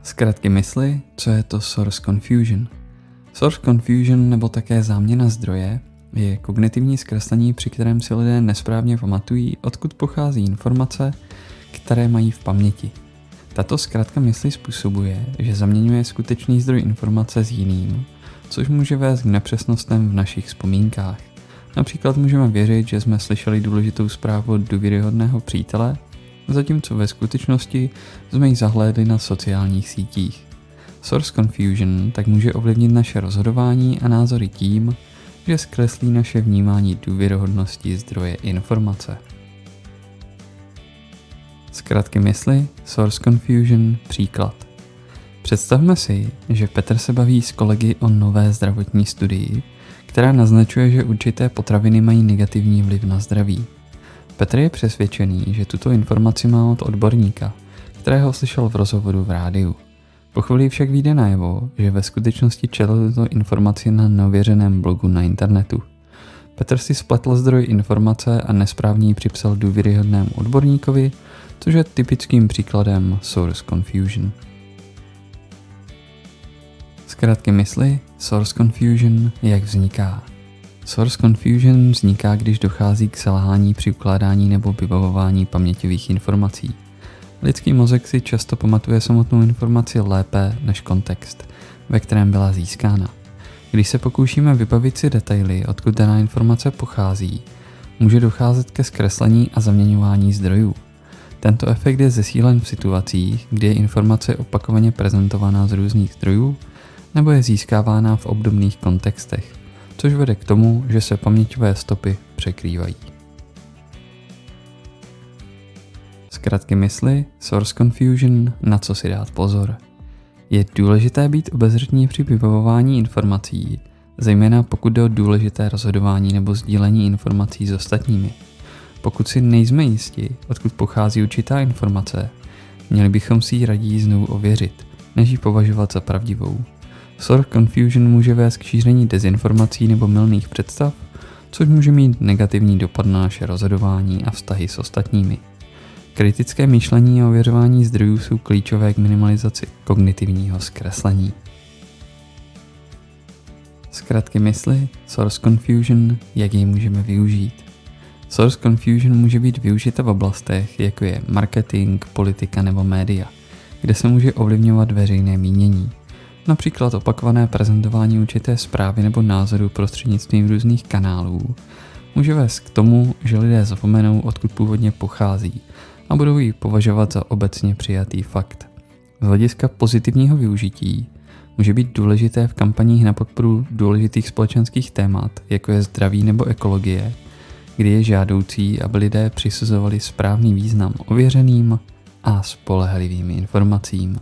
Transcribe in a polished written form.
Zkratky mysli, co je to source confusion. Source confusion, nebo také záměna zdroje, je kognitivní zkreslení, při kterém si lidé nesprávně pamatují, odkud pochází informace, které mají v paměti. Tato zkratka mysli způsobuje, že zaměňuje skutečný zdroj informace s jiným, což může vést k nepřesnostem v našich vzpomínkách. Například můžeme věřit, že jsme slyšeli důležitou zprávu od důvěryhodného přítele, zatímco ve skutečnosti jsme ji zahlédli na sociálních sítích. Source confusion tak může ovlivnit naše rozhodování a názory tím, že zkreslí naše vnímání důvěryhodnosti zdroje informace. Zkratky mysli, source confusion, příklad. Představme si, že Petr se baví s kolegy o nové zdravotní studii, která naznačuje, že určité potraviny mají negativní vliv na zdraví. Petr je přesvědčený, že tuto informaci má od odborníka, kterého slyšel v rozhovoru v rádiu. Po chvíli však vyjde najevo, že ve skutečnosti četl tuto informaci na neověřeném blogu na internetu. Petr si spletl zdroj informace a nesprávně ji připsal důvěryhodnému odborníkovi, což je typickým příkladem source confusion. Zkratky mysli, source confusion, jak vzniká. Source confusion vzniká, když dochází k selhání při ukládání nebo vybavování paměťových informací. Lidský mozek si často pamatuje samotnou informaci lépe než kontext, ve kterém byla získána. Když se pokoušíme vybavit si detaily, odkud daná informace pochází, může docházet ke zkreslení a zaměňování zdrojů. Tento efekt je zesílen v situacích, kdy je informace opakovaně prezentovaná z různých zdrojů nebo je získávána v obdobných kontextech, což vede k tomu, že se paměťové stopy překrývají. Zkratky mysli, source confusion, na co si dát pozor. Je důležité být obezřetní při vybavování informací, zejména pokud jde o důležité rozhodování nebo sdílení informací s ostatními. Pokud si nejsme jisti, odkud pochází určitá informace, měli bychom si ji raději znovu ověřit, než ji považovat za pravdivou. Source confusion může vést k šíření dezinformací nebo mylných představ, což může mít negativní dopad na naše rozhodování a vztahy s ostatními. Kritické myšlení a ověřování zdrojů jsou klíčové k minimalizaci kognitivního zkreslení. Zkratky mysli, source confusion, jak jej můžeme využít. Source confusion může být využita v oblastech, jako je marketing, politika nebo média, kde se může ovlivňovat veřejné mínění. Například opakované prezentování určité zprávy nebo názoru prostřednictvím různých kanálů může vést k tomu, že lidé zapomenou, odkud původně pochází a budou ji považovat za obecně přijatý fakt. Z hlediska pozitivního využití může být důležité v kampaních na podporu důležitých společenských témat, jako je zdraví nebo ekologie, kdy je žádoucí, aby lidé přisuzovali správný význam ověřeným a spolehlivým informacím.